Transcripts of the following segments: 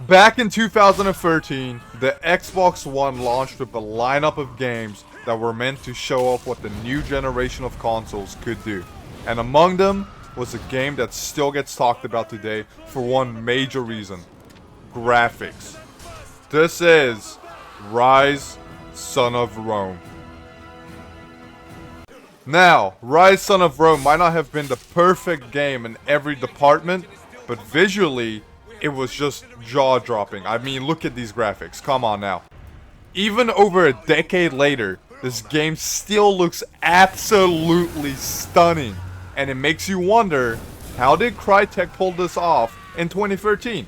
Back in 2013, the Xbox One launched with a lineup of games that were meant to show off what the new generation of consoles could do. And among them was a game that still gets talked about today for one major reason: graphics. This is Ryse: Son of Rome. Now, Ryse: Son of Rome might not have been the perfect game in every department, but visually, it was just jaw-dropping. I mean, look at these graphics. Come on now. Even over a decade later, this game still looks absolutely stunning. And it makes you wonder, how did Crytek pull this off in 2013?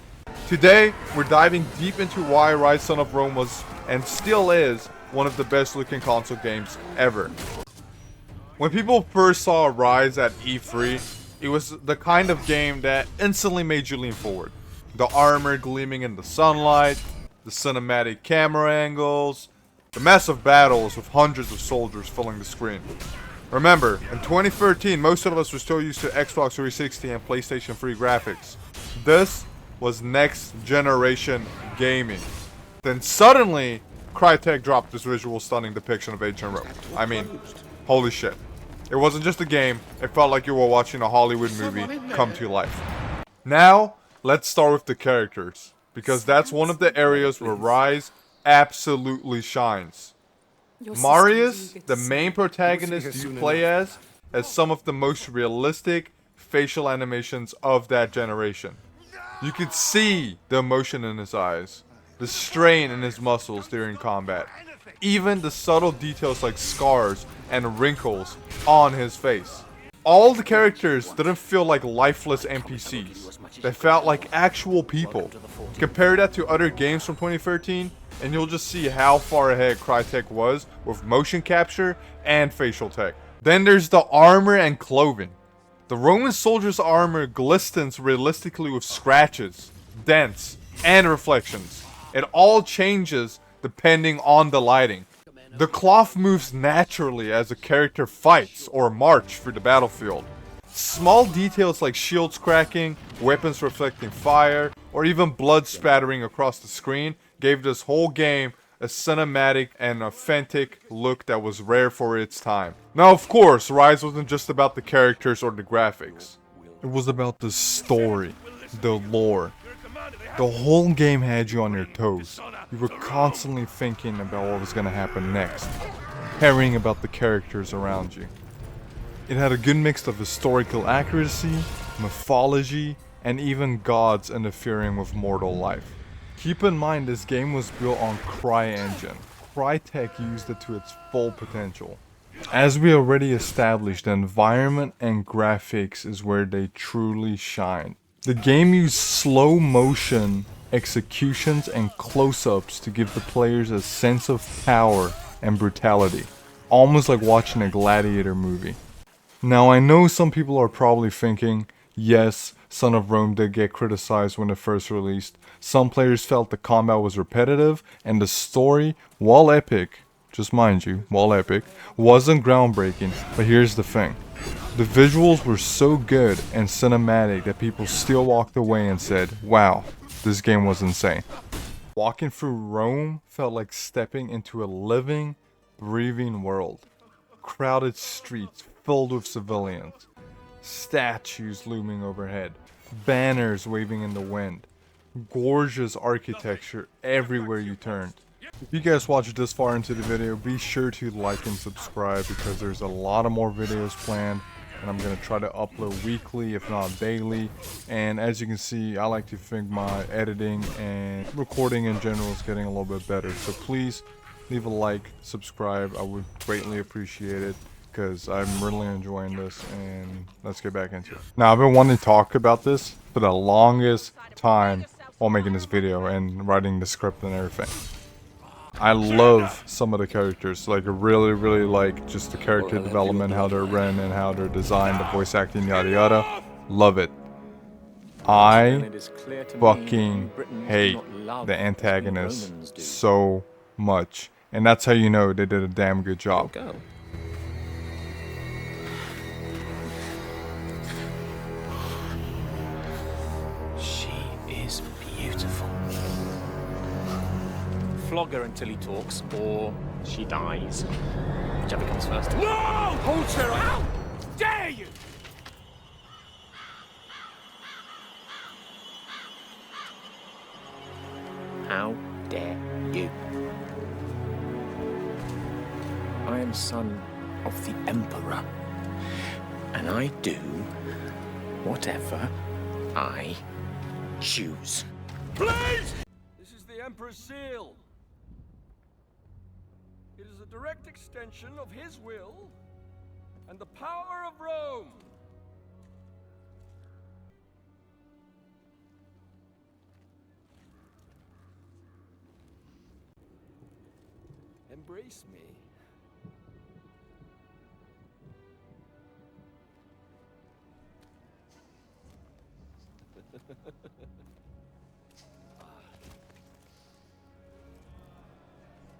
Today, we're diving deep into why Ryse: Son of Rome was, and still is, one of the best looking console games ever. When people first saw Ryse at E3, it was the kind of game that instantly made you lean forward. The armor gleaming in the sunlight, the cinematic camera angles, the massive battles with hundreds of soldiers filling the screen. Remember, in 2013, most of us were still used to Xbox 360 and PlayStation 3 graphics. This was next generation gaming. Then suddenly, Crytek dropped this visual stunning depiction of ancient Rome. I mean, holy shit. It wasn't just a game, it felt like you were watching a Hollywood movie come to life. Now, let's start with the characters, because that's one of the areas where Ryse absolutely shines. Marius, the main protagonist you play as, has some of the most realistic facial animations of that generation. You could see the emotion in his eyes, the strain in his muscles during combat, even the subtle details like scars and wrinkles on his face. All the characters didn't feel like lifeless NPCs. They felt like actual people. Compare that to other games from 2013, and you'll just see how far ahead Crytek was with motion capture and facial tech. Then there's the armor and clothing. The Roman soldier's armor glistens realistically with scratches, dents, and reflections. It all changes depending on the lighting. The cloth moves naturally as a character fights or march through the battlefield. Small details like shields cracking, weapons reflecting fire, or even blood spattering across the screen gave this whole game a cinematic and authentic look that was rare for its time. Now, of course, Ryse wasn't just about the characters or the graphics. It was about the story, the lore. The whole game had you on your toes. You were constantly thinking about what was going to happen next, caring about the characters around you. It had a good mix of historical accuracy, mythology, and even gods interfering with mortal life. Keep in mind, this game was built on CryEngine. Crytek used it to its full potential. As we already established, the environment and graphics is where they truly shine. The game used slow motion executions and close-ups to give the players a sense of power and brutality, almost like watching a gladiator movie. Now, I know some people are probably thinking, yes, Son of Rome did get criticized when it first released. Some players felt the combat was repetitive, and the story, while epic, just mind you, while epic, wasn't groundbreaking. But here's the thing. The visuals were so good and cinematic that people still walked away and said, wow, this game was insane. Walking through Rome felt like stepping into a living, breathing world. Crowded streets filled with civilians, statues looming overhead, banners waving in the wind, gorgeous architecture everywhere you turned. If you guys watched this far into the video, be sure to like and subscribe because there's a lot of more videos planned. And I'm going to try to upload weekly, if not daily. And as you can see, I like to think my editing and recording in general is getting a little bit better. So please leave a like, subscribe. I would greatly appreciate it because I'm really enjoying this. And let's get back into it. Now, I've been wanting to talk about this for the longest time while making this video and writing the script and everything. I love some of the characters, like really like just the character development, how they're written and how they're designed, the voice acting, yada yada. Love it. I fucking hate the antagonist so much. And that's how you know they did a damn good job. She is beautiful. flog her until he talks, or she dies. Whichever comes first. No! Hold her! How dare you! How dare you? I am son of the Emperor, and I do whatever I choose. Please! This is the Emperor's seal. It is a direct extension of his will and the power of Rome. Embrace me.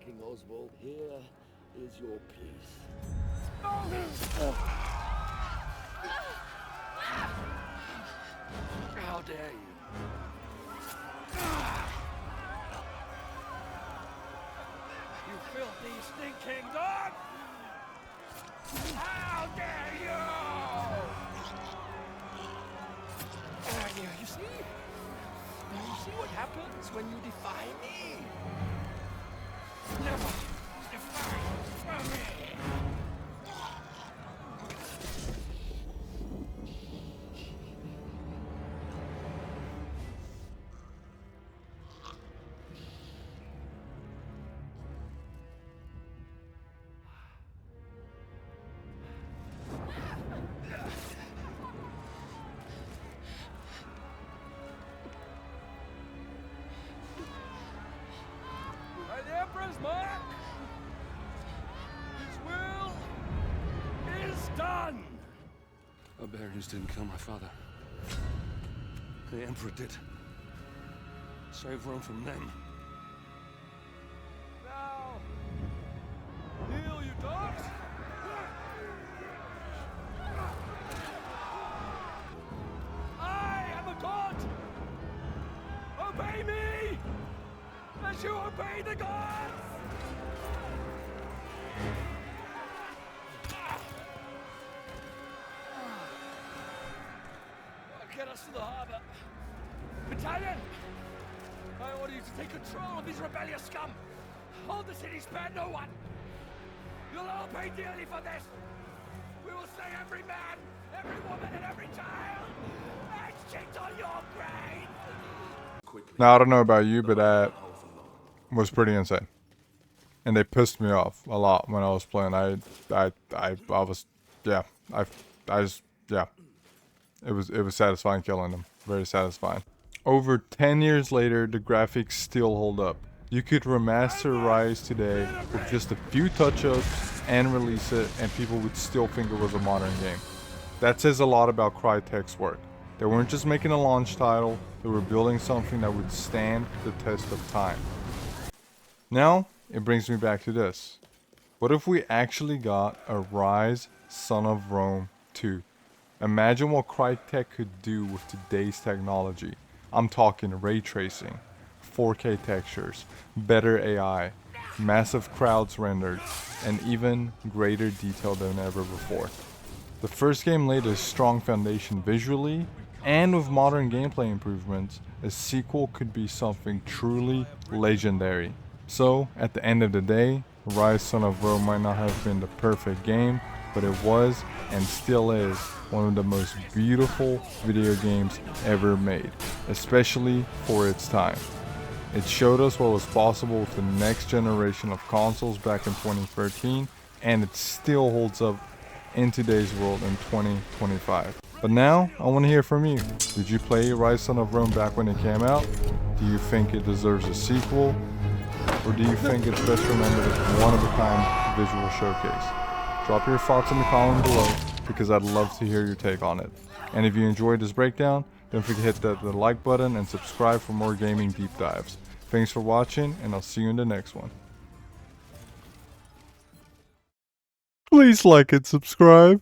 King Oswald, here is your peace. How dare you? You filthy, stinking dog! How dare you! You see? You see what happens when you defy me? Never defy me! By the Emperor's mark, his will is done. Barbarians didn't kill my father. The Emperor did. Save Rome from them. Now, kneel, you dogs! I am a god! Obey me! As you obey the gods! Get us to the harbor. Battalion! I order you to take control of these rebellious scum! Hold the city, spare no one! You'll all pay dearly for this! We will slay every man, every woman, and every child! And shit on your grave! Now, I don't know about you, but that was pretty insane. And they pissed me off a lot when I was playing. I was, yeah, I just, yeah. It was satisfying killing them. Very satisfying. Over 10 years later, the graphics still hold up. You could remaster Rise today with just a few touch-ups and release it, and people would still think it was a modern game. That says a lot about Crytek's work. They weren't just making a launch title, they were building something that would stand the test of time. Now, it brings me back to this. What if we actually got a Rise Son of Rome 2? Imagine what Crytek could do with today's technology. I'm talking ray tracing, 4K textures, better AI, massive crowds rendered, and even greater detail than ever before. The first game laid a strong foundation visually, and with modern gameplay improvements, a sequel could be something truly legendary. So, at the end of the day, Rise Son of Rome might not have been the perfect game, but it was, and still is, one of the most beautiful video games ever made, especially for its time. It showed us what was possible with the next generation of consoles back in 2013, and it still holds up in today's world in 2025. But now, I want to hear from you. Did you play Rise Son of Rome back when it came out? Do you think it deserves a sequel? Or do you think it's best remembered as a one-of-a-kind visual showcase? Drop your thoughts in the comment below, because I'd love to hear your take on it. And if you enjoyed this breakdown, don't forget to hit the like button and subscribe for more gaming deep dives. Thanks for watching, and I'll see you in the next one. Please like and subscribe.